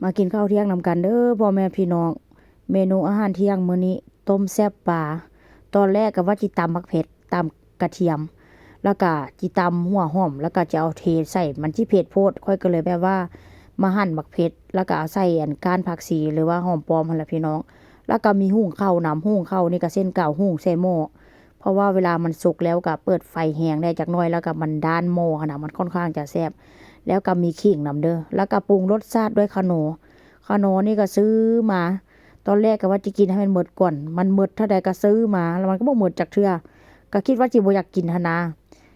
มากินข้าวเที่ยงนำกันเด้อพ่อแม่พี่น้องเมนูอาหารเที่ยงมื้อนี้ต้มแซ่บปลาตอนแรกก็ว่าจิตำบักเผ็ดตำกระเทียมแล้วก็จิตำหัวหอมแล้วก็จะเอาเทใส่มันที่เผ็ดโพดค่อยก็เลยแบบว่ามาหั่นบักเผ็ดแล้วก็เอาใส่อันก้านผักชีหรือว่าหอมปลอมหั่นล่ะพี่น้องแล้วก็มีหุงข้าวน้ำหุงข้าวนี่ก็เส้นเก่าหุงใส่หม้อเพราะว่าเวลามันสุกแล้วก็เปิดไฟแห้งได้จักหน่อยแล้วก็มันด้านหม้อขนาดมันค่อนข้างจะแซ่บแล้วก็มีขิงนำเด้อแล้วก็ปรุงรสชาติด้วยขนม ขนมนี่ก็ซื้อมาตอนแรกก็ว่าจะกินให้มันหมดก่อนมันหมดเท่าใดก็ซื้อมาแล้วมันก็บ่หมดจักเทื่อก็คิดว่าสิบ่อยากกินหั้นนะ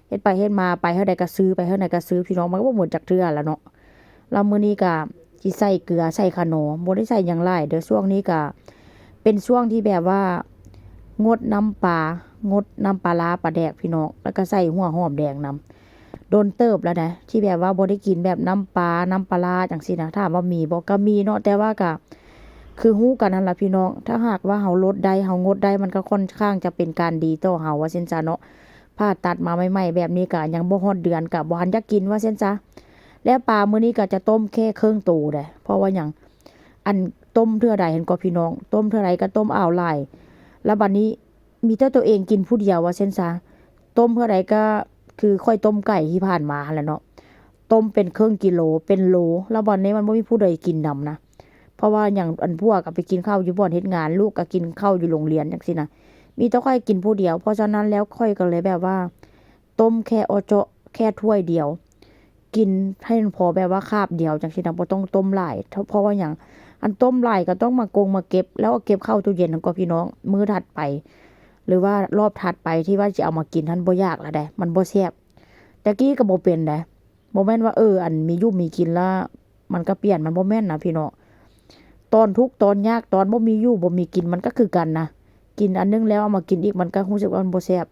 เฮ็ดไปเฮ็ดมาไปเท่าใดก็ซื้อไปเท่าใดก็ซื้อพี่น้องมันก็บ่หมดจักเทื่อแล้วเนาะแล้วมื้อนี้ก็สิใส่เกลือใส่ขนมบ่ได้ใส่หยังหลายเด้อช่วงนี้ก็เป็นช่วงที่แบบว่างดน้ำปลางดน้ำปลาร้าปลาแดกพี่น้องแล้วก็ใส่หัวหอมแดงนำ โดนเติบแล้วนะที่แบบว่าบ่ได้กินแบบน้ำปลาน้ำปลาร้าจังซี่นะถามว่ามีบ่ก็มีเนาะแต่ว่าก็คือฮู้กันนั่นล่ะพี่น้องถ้าหากว่าเฮาลดได้เฮางดได้มันก็ค่อนข้างจะเป็นการดีต่อเฮาว่าซั่นซะเนาะผ่าตัดมาใหม่ๆแบบนี้ก็ยังบ่ฮอดเดือนก็บ่ทันอยากกินว่าซั่นซะแล้วปลามื้อนี้ก็จะต้มแค่ครึ่งโตเด้เพราะว่าหยังอันต้มเทื่อใดเห็นก็พี่น้องต้มเทื่อใดก็ต้มอ้าวหลายแล้วบัดนี้มีแต่ตัวเองกินผู้เดียวว่าซั่นซะต้มเทื่อใดก็ คือค่อยต้มไก่ที่ผ่านมาหั่นแหละเนาะต้มเป็นครึ่งกิโลเป็นโลแล้วบ่อนนี้มันบ่มีผู้ใดกินนำนะเพราะว่าอย่างอันพวกก็ไปกินข้าวอยู่บ่อนเฮ็ดงานลูกก็กินข้าวอยู่โรงเรียนจังซี่นะมีแต่ค่อยกินผู้เดียวเพราะฉะนั้นแล้วค่อยก็เลยแบบว่าต้มแค่เอาเจาะแค่ถ้วยเดียวกินให้มันพอแบบว่าคาบเดียวจังซี่นะบ่ต้องต้มหลายเพราะว่าหยังอันต้มหลายก็ต้องมากงมาเก็บแล้วเอาเก็บเข้าตู้เย็นนั่นก็พี่น้องมื้อถัดไปหรือว่ารอบถัดไปที่ว่าจะเอามากินท่านบ่ยากแล้วเด้มันบ่แซ่บ แต่กี้ก็บ่เป็นเด้บ่แม่นว่าอันมีอยู่มีกินแล้วมันก็เปลี่ยนมันบ่แม่นนะพี่น้องตอนทุกข์ตอนยากตอนบ่มีอยู่บ่มีกินมันก็คือกันนะกินอันนึงแล้วเอามากินอีกมันก็รู้สึกว่ามันบ่แซ่บ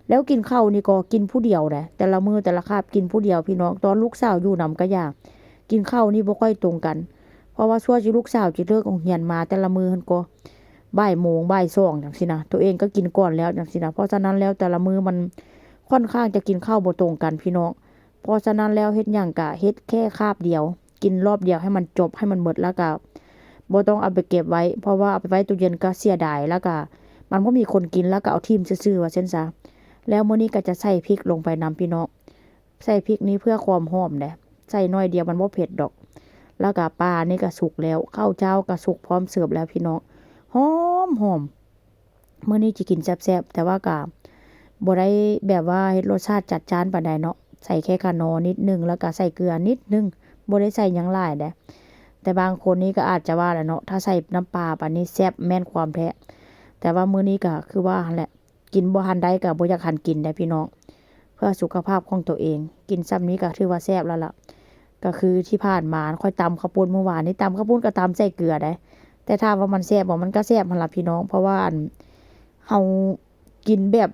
แล้วกินข้าวนี่ก็กินผู้เดียวเด้แต่ละมื้อแต่ละคาบกินผู้เดียวพี่น้องตอนลูกสาวอยู่นำก็ยากกินข้าวนี่บ่ค่อยตรงกันเพราะว่าชั่วสิลูกสาวสิเลิกโรงเรียนมาแต่ละมื้อหั้นก็บ่ายโมงบ่ายสองจังซี่นะตัวเองก็กินก่อนแล้วจังซี่นะเพราะฉะนั้นแล้วแต่ละมื้อมันค่อนข้างจะกินข้าวบ่ตรงกันพี่น้อง เพราะฉะนั้นแล้วเฮ็ดหยังก็เฮ็ดแค่คาบเดียวกินรอบเดียวให้มันจบให้มันหมดแล้วก็บ่ต้องเอาไปเก็บไว้เพราะว่าเอาไปไว้ตู้เย็นก็เสียดายแล้วก็มันบ่มีคนกินแล้วก็เอาทิ่มซื่อๆว่าซั่นซะแล้วมื้อนี้ก็จะใส่พริกลงไปนำพี่น้องใส่พริกนี้เพื่อความหอมเด้ใส่น้อยเดียวมันบ่เผ็ดดอกแล้วก็ปลานี่ก็สุกแล้วข้าวเจ้าก็สุกพร้อมเสิร์ฟแล้วพี่น้องหอมหอมมื้อนี้สิกินแซ่บๆแต่ว่าก็บ่ได้แบบว่าเฮ็ดรสชาติจัดจ้านปานใดเนาะ ใส่แค่คานอนิดหนึ่งแล้วก็ใส่เกลือนิดหนึ่งบ่ได้ใส่หยังหลายเด้แต่บางคนนี่ก็อาจจะว่าแหละเนาะถ้าใส่น้ำปลาปานนี้แซ่บแม่นความแท้แต่ว่ามื้อนี้ก็คือว่าหั่นแหละกินบ่ทันใดก็บ่อยากหันกินเด้พี่น้องเพื่อสุขภาพของตัวเองกินซ้ำนี้ก็ถือว่าแซ่บแล้วล่ะก็คือที่ผ่านมาค่อยตำข้าวปุ้นเมื่อวานนี้ตำข้าวปุ้นก็ตำใส่เกลือเด้แต่ถามว่ามันแซ่บบ่มันก็แซ่บหั่นล่ะพี่น้องเพราะว่าอันเฮากินแบบ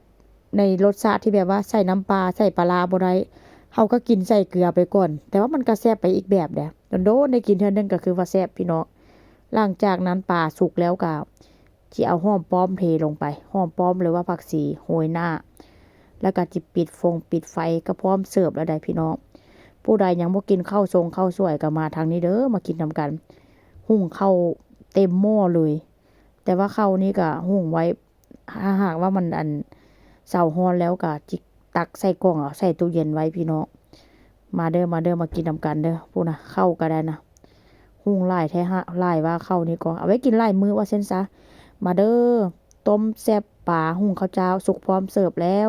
ในรสชาติที่แบบว่าใส่น้ำปลาใส่ปลาร้าบ่ได้ เขาก็กินใส่เกลือไปก่อนแต่ว่ามันก็แซ่บไปอีกแบบเด้โดนๆได้กินเทื่อนึงก็คือว่าแซ่บพี่น้องหลังจากนั้นปลาสุกแล้วก็สิเอาหอมป้อมเทลงไปหอมป้อมหรือว่าผักชีโรยหน้าแล้วก็จิปิดไฟก็พร้อมเสิร์ฟแล้วได้พี่น้องผู้ใดยังบ่กินข้าวทรงข้าวสวยก็มาทางนี้เด้อมากินนำกันหุงข้าวเต็มหม้อเลยแต่ว่าข้าวนี้ก็หุงไว้ถ้าหากว่ามันเซาร้อนแล้วก็จิตักใส่กล่องเอาใส่ตู้เย็นไว้พี่น้องมาเด้อมากินนำกันเด้อพูดนะข้าวก็ได้นะหุงหลายแท้ฮะหลายว่าข้าวนี้ก็เอาไว้กินหลายมื้อว่าซั่นซะมาเด้อต้มแซ่บปลาหุงข้าวเจ้าสุกพร้อมเสิร์ฟแล้ว